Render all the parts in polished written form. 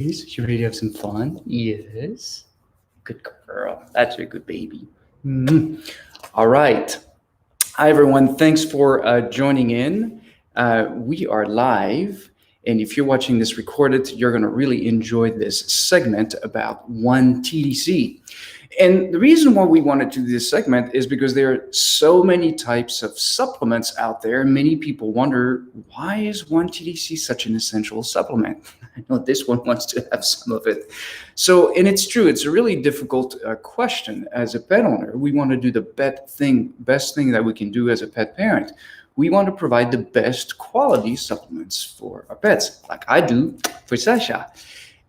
You ready to have some fun? Yes. Good girl. That's a good baby. All right. Hi, everyone. Thanks for joining in. We are live. And if you're watching this recorded, you're going to really enjoy this segment about one TDC. And the reason why we wanted to do this segment is because there are so many types of supplements out there. Many people wonder, why is one TDC such an essential supplement? I know this one wants to have some of it. So, and it's true, it's a really difficult question. As a pet owner, we want to do the best thing that we can do as a pet parent. We want to provide the best quality supplements for our pets, like I do for Sasha.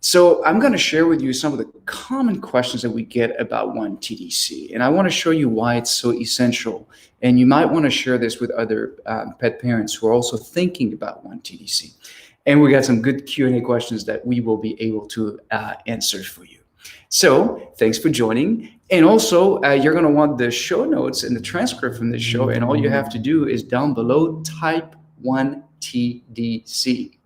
So I'm going to share with you some of the common questions that we get about one TDC, and I want to show you why it's so essential. And you might want to share this with other pet parents who are also thinking about one TDC. And we got some good Q&A questions that we will be able to answer for you. So thanks for joining. And also, you're going to want the show notes and the transcript from this show. And all you have to do is down below, type 1TDC.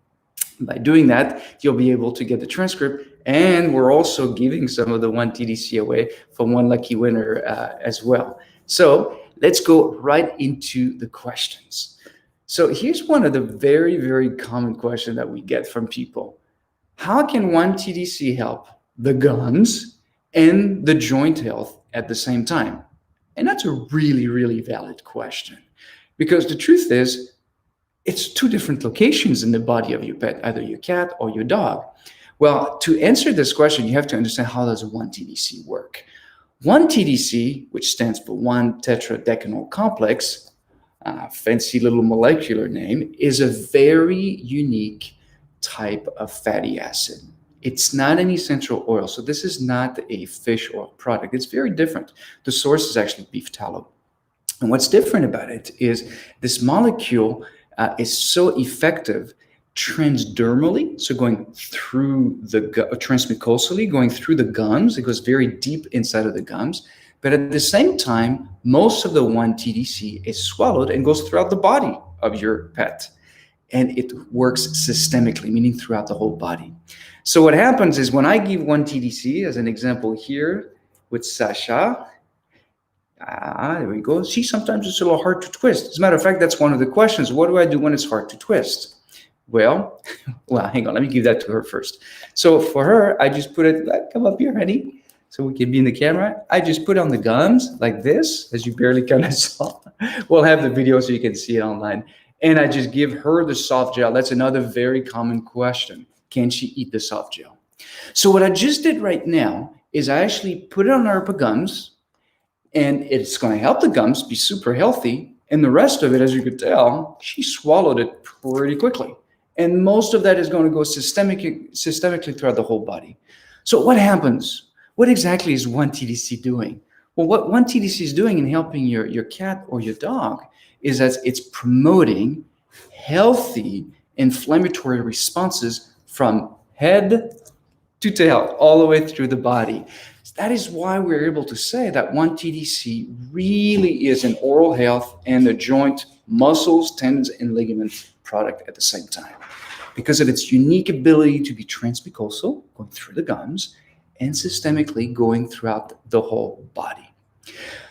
By doing that, you'll be able to get the transcript. And we're also giving some of the 1TDC away from one lucky winner as well. So let's go right into the questions. So here's one of the very, very common questions that we get from people. How can one TDC help the gums and the joint health at the same time? And that's a really, really valid question, because the truth is, it's two different locations in the body of your pet, either your cat or your dog. Well, to answer this question, you have to understand, how does one TDC work? One TDC, which stands for one tetradecanol complex, fancy little molecular name, is a very unique type of fatty acid. It's not an essential oil, so this is not a fish oil product. It's very different. The source is actually beef tallow. And what's different about it is this molecule is so effective transdermally, so going through the transmucosally, going through the gums. It goes very deep inside of the gums. But at the same time, most of the 1-TDC is swallowed and goes throughout the body of your pet. And it works systemically, meaning throughout the whole body. So what happens is, when I give 1-TDC, as an example here with Sasha, there we go. See, sometimes it's a little hard to twist. As a matter of fact, that's one of the questions. What do I do when it's hard to twist? Well, hang on. Let me give that to her first. So for her, I just put it, come up here, honey, so we can be in the camera. I just put on the gums like this, as you barely kind of saw. We'll have the video so you can see it online. And I just give her the soft gel. That's another very common question. Can she eat the soft gel? So what I just did right now is I actually put it on her gums, and it's going to help the gums be super healthy. And the rest of it, as you could tell, she swallowed it pretty quickly. And most of that is going to go systemically throughout the whole body. So what happens? What exactly is 1-TDC doing? Well, what 1-TDC is doing in helping your cat or your dog is that it's promoting healthy inflammatory responses from head to tail, all the way through the body. That is why we're able to say that 1-TDC really is an oral health and a joint, muscles, tendons, and ligament product at the same time, because of its unique ability to be transmucosal, going through the gums, and systemically going throughout the whole body.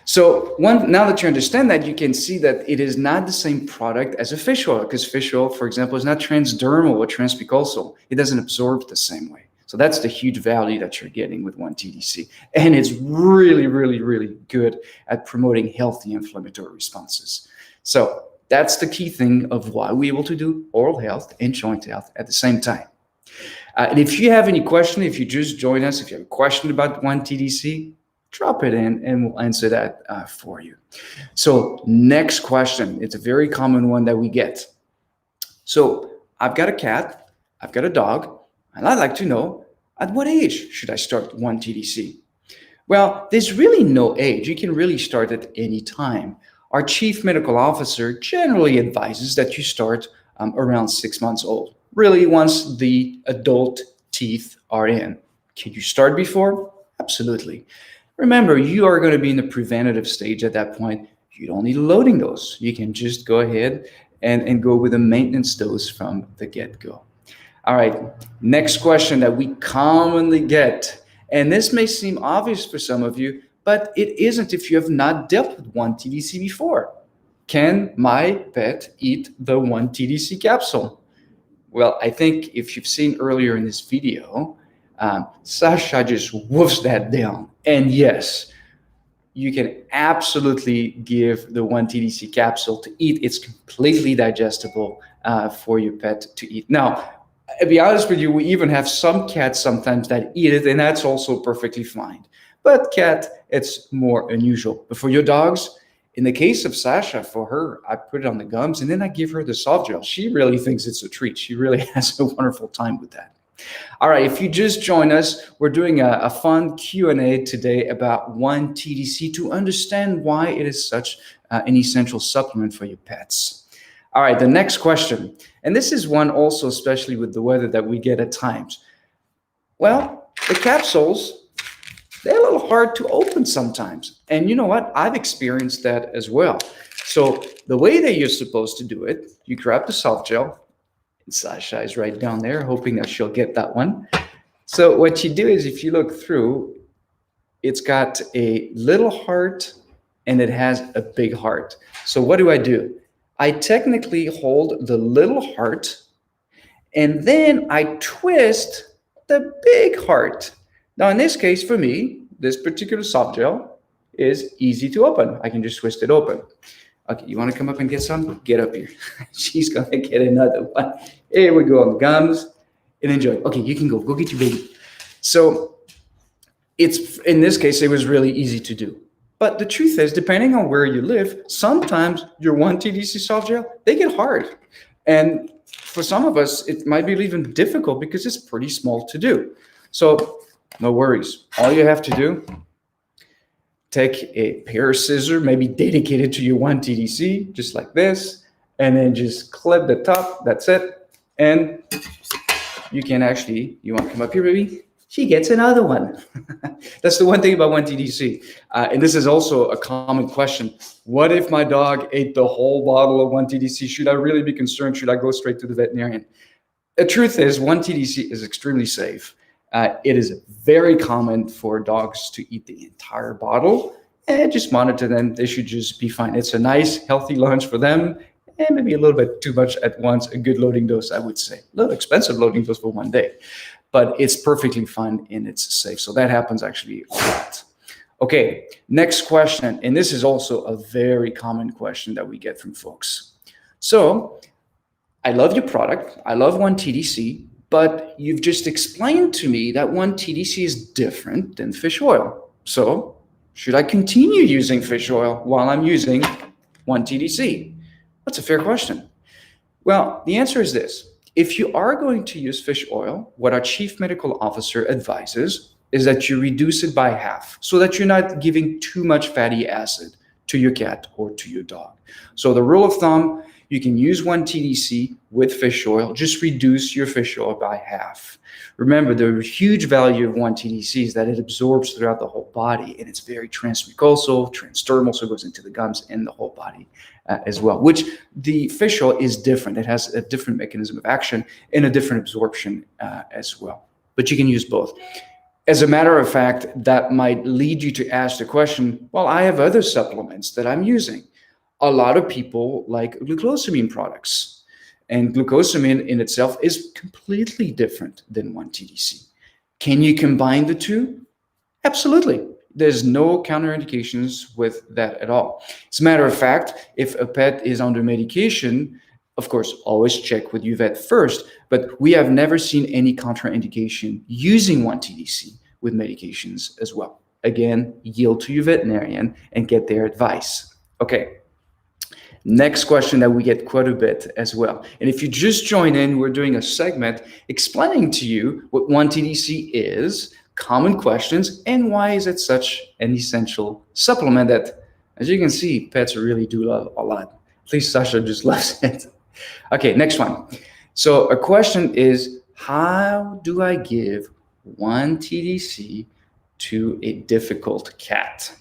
So now that you understand that, you can see that it is not the same product as a fish oil, because fish oil, for example, is not transdermal or transmucosal. It doesn't absorb the same way. So that's the huge value that you're getting with 1-TDC. And it's really, really, really good at promoting healthy inflammatory responses. So that's the key thing of why we're able to do oral health and joint health at the same time. And if you have any question, if you just join us, if you have a question about 1-TDC, drop it in and we'll answer that for you. So next question, it's a very common one that we get. So I've got a cat, I've got a dog, and I'd like to know, at what age should I start 1-TDC? Well, there's really no age. You can really start at any time. Our chief medical officer generally advises that you start around 6 months old, really once the adult teeth are in. Can you start before? Absolutely. Remember, you are going to be in the preventative stage at that point. You don't need a loading dose. You can just go ahead and go with a maintenance dose from the get-go. All right, next question that we commonly get, and this may seem obvious for some of you, but it isn't if you have not dealt with one TDC before. Can my pet eat the one TDC capsule? Well, I think if you've seen earlier in this video, Sasha just woofs that down. And yes, you can absolutely give the one TDC capsule to eat. It's completely digestible for your pet to eat. Now, to be honest with you, we even have some cats sometimes that eat it, and that's also perfectly fine. But cat, it's more unusual. But for your dogs, in the case of Sasha, for her, I put it on the gums and then I give her the soft gel. She really thinks it's a treat. She really has a wonderful time with that. All right, if you just joined us, we're doing a fun Q&A today about one TDC to understand why it is such an essential supplement for your pets. All right, the next question, and this is one also especially with the weather that we get at times. Well, the capsules, they're a little hard to open sometimes. And you know what? I've experienced that as well. So the way that you're supposed to do it, you grab the soft gel, and Sasha is right down there, hoping that she'll get that one. So what you do is if you look through, it's got a little heart and it has a big heart. So what do? I technically hold the little heart and then I twist the big heart. Now in this case, for me, this particular soft gel is easy to open. I can just twist it open. Okay, you want to come up and get some? Get up here. She's going to get another one. Here we go on the gums and enjoy. Okay, you can go get your baby. So it's, in this case, it was really easy to do. But the truth is, depending on where you live, sometimes your one TDC soft gel, they get hard. And for some of us, it might be even difficult because it's pretty small to do. So no worries. All you have to do, take a pair of scissors, maybe dedicated to your one TDC, just like this, and then just clip the top. That's it. And you can actually, you want to come up here, baby? She gets another one. That's the one thing about one TDC. And this is also a common question. What if my dog ate the whole bottle of one TDC? Should I really be concerned? Should I go straight to the veterinarian? The truth is, one TDC is extremely safe. It is very common for dogs to eat the entire bottle and just monitor them. They should just be fine. It's a nice, healthy lunch for them and maybe a little bit too much at once. A good loading dose, I would say. A little expensive loading dose for one day, but it's perfectly fine and it's safe. So that happens actually a lot. Okay, next question. And this is also a very common question that we get from folks. So I love your product. I love one TDC. But you've just explained to me that one TDC is different than fish oil. So should I continue using fish oil while I'm using one TDC? That's a fair question. Well, the answer is this. If you are going to use fish oil, what our chief medical officer advises is that you reduce it by half so that you're not giving too much fatty acid to your cat or to your dog. So the rule of thumb, you can use one TDC with fish oil, just reduce your fish oil by half. Remember, the huge value of one TDC is that it absorbs throughout the whole body, and it's very transmucosal, transdermal, so it goes into the gums and the whole body as well, which the fish oil is different. It has a different mechanism of action and a different absorption as well. But you can use both. As a matter of fact, that might lead you to ask the question, well, I have other supplements that I'm using. A lot of people like glucosamine products, and glucosamine in itself is completely different than one TDC. Can you combine the two? Absolutely. There's no counterindications with that at all. As a matter of fact, if a pet is under medication, of course, always check with your vet first, but we have never seen any contraindication using one TDC with medications as well. Again, yield to your veterinarian and get their advice. Okay. Next question that we get quite a bit as well. And if you just join in, we're doing a segment explaining to you what one TDC is, common questions, and why is it such an essential supplement that, as you can see, pets really do love a lot. At least Sasha just loves it. Okay, next one. So a question is, how do I give one TDC to a difficult cat?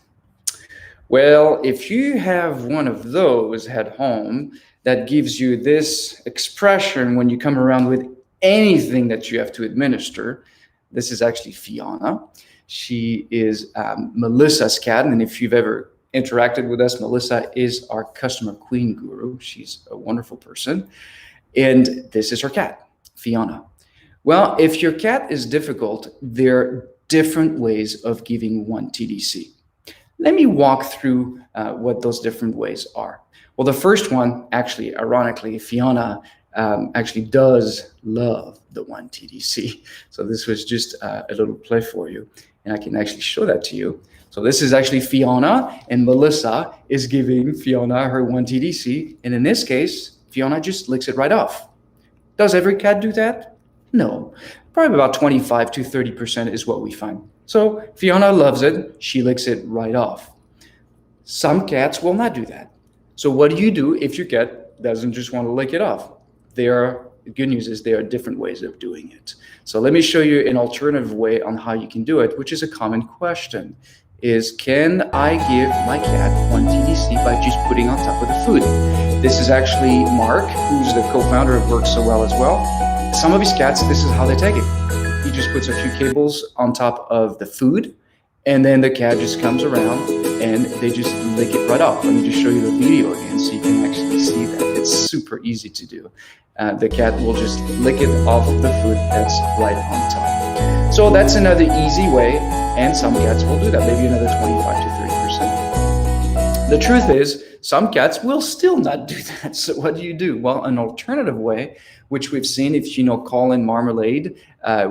Well, if you have one of those at home that gives you this expression when you come around with anything that you have to administer. This is actually Fiona. She is Melissa's cat, and if you've ever interacted with us, Melissa is our customer queen guru. She's a wonderful person, and this is her cat, Fiona. Well, if your cat is difficult, there are different ways of giving one TDC. Let me walk through what those different ways are. Well, the first one, actually, ironically, Fiona actually does love the one TDC. So this was just a little play for you, and I can actually show that to you. So this is actually Fiona, and Melissa is giving Fiona her one TDC, and in this case, Fiona just licks it right off. Does every cat do that? No. Probably about 25 to 30% is what we find. So Fiona loves it. She licks it right off. Some cats will not do that. So what do you do if your cat doesn't just want to lick it off? The good news is there are different ways of doing it. So let me show you an alternative way on how you can do it, which is a common question, is can I give my cat one TDC by just putting on top of the food? This is actually Mark, who's the co-founder of worksSOwell as well. Some of his cats, this is how they take it. He just puts a few cables on top of the food, and then the cat just comes around and they just lick it right off. Let me just show you the video again so you can actually see that. It's super easy to do. The cat will just lick it off the food that's right on top. So that's another easy way, and some cats will do that, maybe another 25 to 30%. The truth is, some cats will still not do that. So what do? Well, an alternative way, which we've seen if you know Colin Marmalade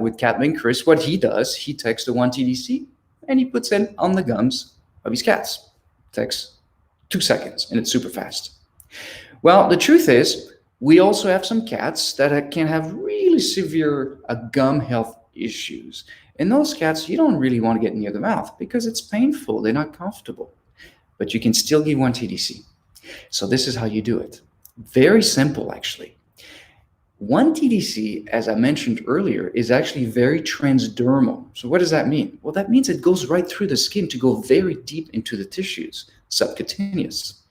with Catman Chris, what he does, he takes the one TDC and he puts it on the gums of his cats. It takes 2 seconds and it's super fast. Well, the truth is, we also have some cats that can have really severe gum health issues. And those cats, you don't really want to get near the mouth because it's painful. They're not comfortable. But you can still give one TDC. So this is how you do it. Very simple, actually. One TDC, as I mentioned earlier, is actually very transdermal. So what does that mean? Well, that means it goes right through the skin to go very deep into the tissues, subcutaneous.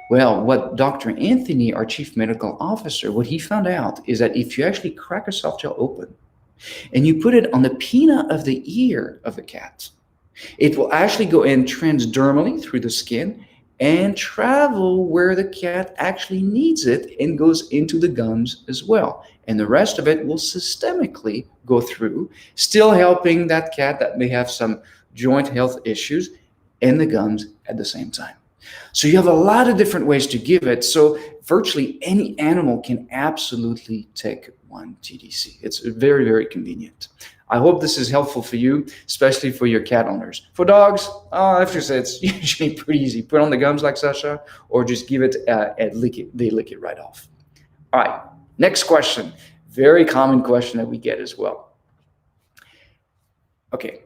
Well, what Dr. Anthony, our chief medical officer, what he found out is that if you actually crack a soft gel open and you put it on the pinna of the ear of the cat, it will actually go in transdermally through the skin and travel where the cat actually needs it and goes into the gums as well. And the rest of it will systemically go through, still helping that cat that may have some joint health issues in the gums at the same time. So you have a lot of different ways to give it. So virtually any animal can absolutely take one TDC. It's very, very convenient. I hope this is helpful for you, especially for your cat owners. For dogs, I have to say it's usually pretty easy. Put on the gums like Sasha, or just give it and lick it. They lick it right off. All right, next question. Very common question that we get as well. Okay,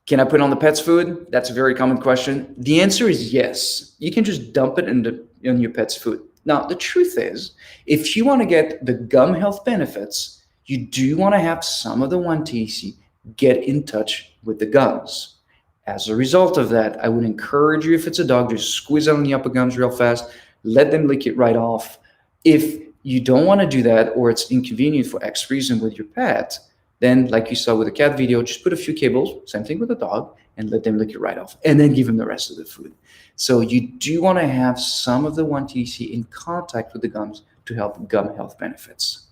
can I put on the pet's food? That's a very common question. The answer is yes. You can just dump it in your pet's food. Now, the truth is, if you want to get the gum health benefits, you do want to have some of the one TDC get in touch with the gums. As a result of that, I would encourage you, if it's a dog, just squeeze it on the upper gums real fast, let them lick it right off. If you don't want to do that, or it's inconvenient for X reason with your pet, then like you saw with the cat video, just put a few cables, same thing with the dog, and let them lick it right off, and then give them the rest of the food. So you do want to have some of the one TDC in contact with the gums to help gum health benefits.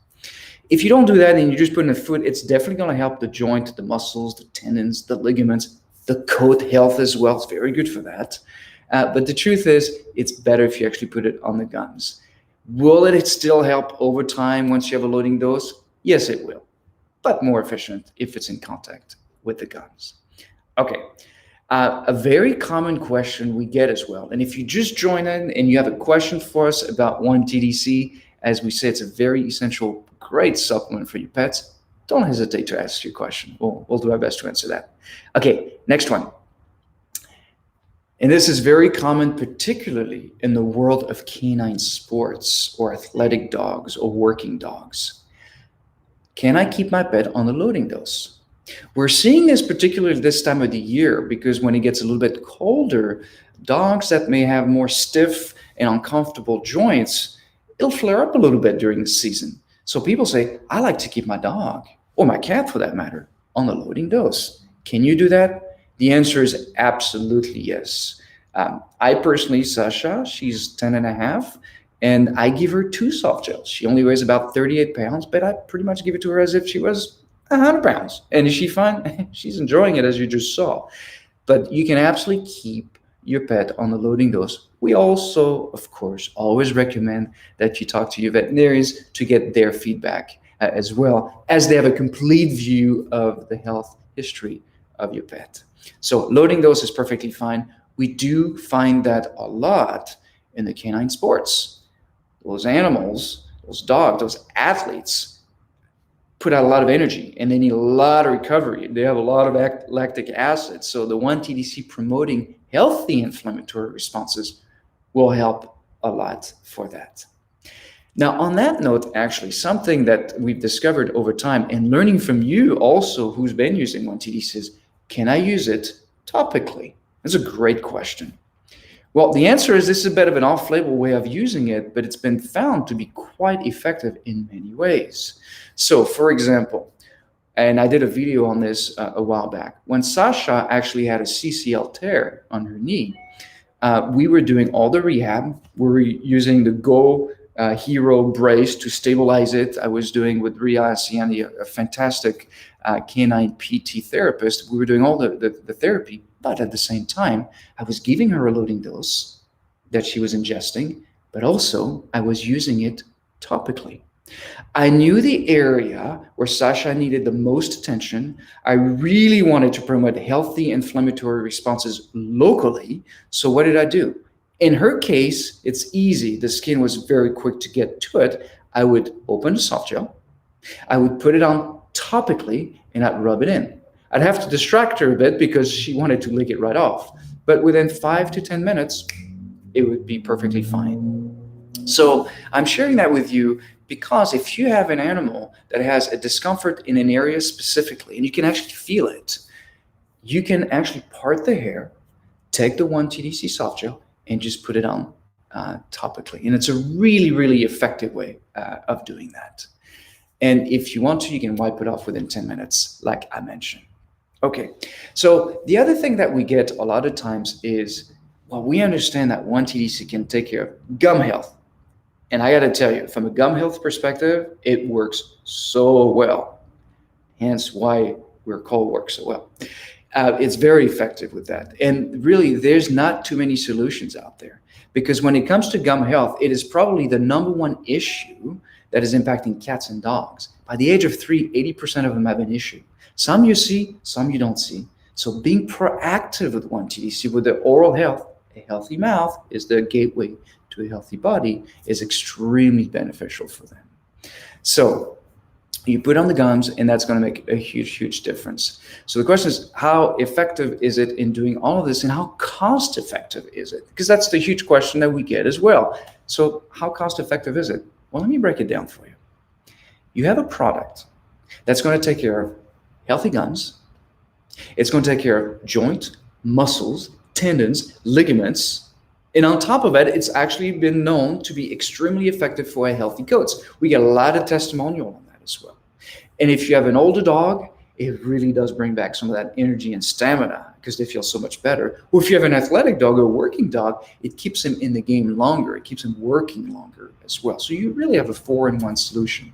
If you don't do that and you just put in the food, it's definitely going to help the joint, the muscles, the tendons, the ligaments, the coat health as well. It's very good for that. But the truth is, it's better if you actually put it on the gums. Will it still help over time once you have a loading dose? Yes, it will, but more efficient if it's in contact with the gums. Okay, a very common question we get as well, and if you just join in and you have a question for us about one TDC, as we say, it's a very essential, great supplement for your pets. Don't hesitate to ask your question. We'll do our best to answer that. Okay, next one. And this is very common, particularly in the world of canine sports or athletic dogs or working dogs. Can I keep my pet on the loading dose? We're seeing this particularly this time of the year because when it gets a little bit colder, dogs that may have more stiff and uncomfortable joints, it'll flare up a little bit during the season. So people say, I like to keep my dog, or my cat for that matter, on a loading dose. Can you do that? The answer is absolutely yes. I personally, Sasha, she's 10 and a half, and I give her two soft gels. She only weighs about 38 pounds, but I pretty much give it to her as if she was 100 pounds. And is she fine? She's enjoying it, as you just saw. But you can absolutely keep your pet on the loading dose. We also, of course, always recommend that you talk to your veterinarians to get their feedback as well, as they have a complete view of the health history of your pet. So loading dose is perfectly fine. We do find that a lot in the canine sports. Those animals, those dogs, those athletes put out a lot of energy and they need a lot of recovery. They have a lot of lactic acid. So the 1-TDC promoting healthy inflammatory responses will help a lot for that. Now, on that note, actually, something that we've discovered over time and learning from you also, who's been using 1-TDC, is, can I use it topically? That's a great question. Well, the answer is this is a bit of an off-label way of using it, but it's been found to be quite effective in many ways. So, for example, and I did a video on this a while back, when Sasha actually had a CCL tear on her knee, we were doing all the rehab. We were using the Go Hero brace to stabilize it. I was doing with Ria Asiani, a fantastic canine PT therapist. We were doing all the therapy, but at the same time, I was giving her a loading dose that she was ingesting, but also I was using it topically. I knew the area where Sasha needed the most attention. I really wanted to promote healthy inflammatory responses locally. So what did I do? In her case, it's easy. The skin was very quick to get to it. I would open the soft gel. I would put it on topically and I'd rub it in. I'd have to distract her a bit because she wanted to lick it right off. But within 5 to 10 minutes, it would be perfectly fine. So I'm sharing that with you because if you have an animal that has a discomfort in an area specifically, and you can actually feel it, you can actually part the hair, take the 1-TDC soft gel, and just put it on topically. And it's a really, really effective way of doing that. And if you want to, you can wipe it off within 10 minutes, like I mentioned. Okay, so the other thing that we get a lot of times is, well, we understand that 1-TDC can take care of gum health. And I got to tell you, from a gum health perspective, it works so well. Hence why we're called worksSOwell. It's very effective with that. And really, there's not too many solutions out there. Because when it comes to gum health, it is probably the number one issue that is impacting cats and dogs. By the age of 3, 80% of them have an issue. Some you see, some you don't see. So being proactive with 1-TDC, with the oral health, a healthy mouth is the gateway to a healthy body, is extremely beneficial for them. So you put on the gums, and that's going to make a huge, huge difference. So the question is, how effective is it in doing all of this, and how cost effective is it? Because that's the huge question that we get as well. So how cost effective is it? Well, let me break it down for you. You have a product that's going to take care of healthy gums. It's going to take care of joint, muscles, tendons, ligaments. And on top of it, it's actually been known to be extremely effective for healthy coats. We get a lot of testimonial on that as well. And if you have an older dog, it really does bring back some of that energy and stamina because they feel so much better. Or if you have an athletic dog or a working dog, it keeps them in the game longer. It keeps them working longer as well. So you really have a 4-in-1 solution.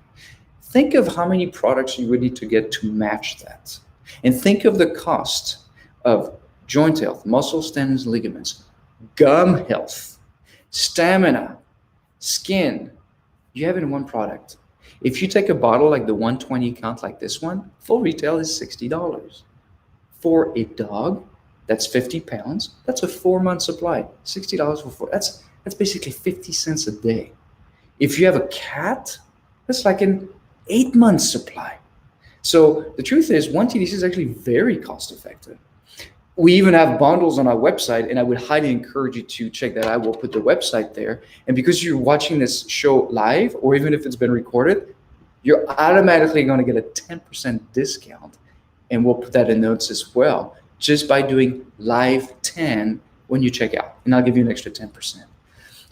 Think of how many products you would need to get to match that. And think of the cost of joint health, muscles, tendons, ligaments, gum health, stamina, skin. You have it in one product. If you take a bottle like the 120 count like this one, full retail is $60. For a dog, that's 50 pounds. That's a 4-month supply. $60 for 4. That's basically 50 cents a day. If you have a cat, that's like an 8-month supply. So the truth is, 1-TDC is actually very cost effective. We even have bundles on our website, and I would highly encourage you to check that. I will put the website there. And because you're watching this show live, or even if it's been recorded, you're automatically going to get a 10% discount. And we'll put that in notes as well, just by doing live 10 when you check out. And I'll give you an extra 10%.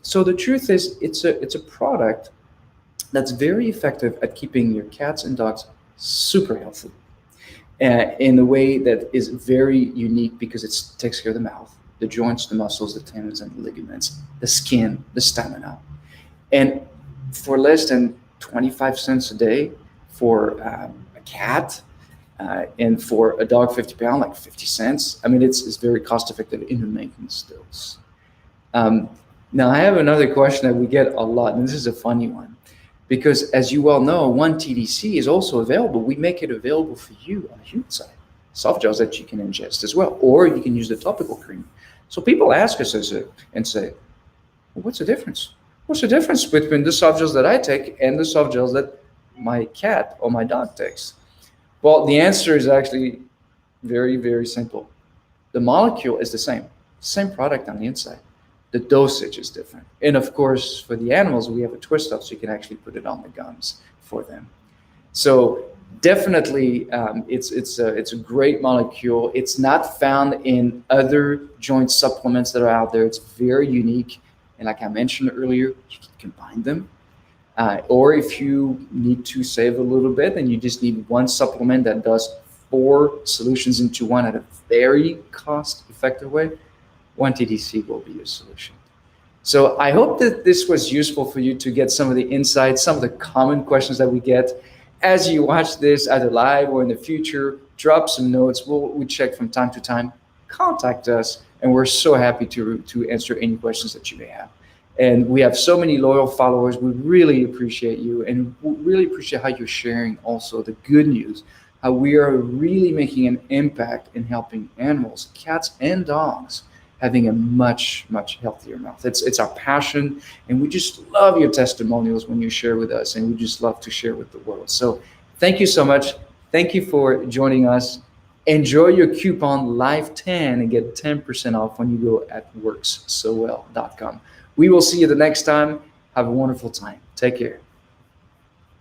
So the truth is, it's a product that's very effective at keeping your cats and dogs super healthy in a way that is very unique because it takes care of the mouth, the joints, the muscles, the tendons, and the ligaments, the skin, the stamina. And for less than 25 cents a day for a cat, and for a dog 50 pound, like 50 cents. I mean, it's very cost effective in the maintenance dose. Um, Now, I have another question that we get a lot, and this is a funny one. Because as you well know, one TDC is also available. We make it available for you on the human side. Soft gels that you can ingest as well, or you can use the topical cream. So people ask us and say, well, what's the difference? What's the difference between the soft gels that I take and the soft gels that my cat or my dog takes? Well, the answer is actually very, very simple. The molecule is the same product on the inside. The dosage is different. And of course, for the animals, we have a twist up so you can actually put it on the gums for them. So definitely, it's a great molecule. It's not found in other joint supplements that are out there. It's very unique. And like I mentioned earlier, you can combine them. Or if you need to save a little bit and you just need one supplement that does 4 solutions into one at a very cost-effective way, one TDC will be a solution. So I hope that this was useful for you to get some of the insights, some of the common questions that we get. As you watch this either live or in the future, drop some notes. We check from time to time. Contact us, and we're so happy to answer any questions that you may have. And we have so many loyal followers. We really appreciate you, and we really appreciate how you're sharing also the good news, how we are really making an impact in helping animals, cats and dogs, having a much, much healthier mouth. It's our passion, and we just love your testimonials when you share with us, and we just love to share with the world. So thank you so much. Thank you for joining us. Enjoy your coupon LIVE10 and get 10% off when you go at worksSOwell.com. We will see you the next time. Have a wonderful time. Take care.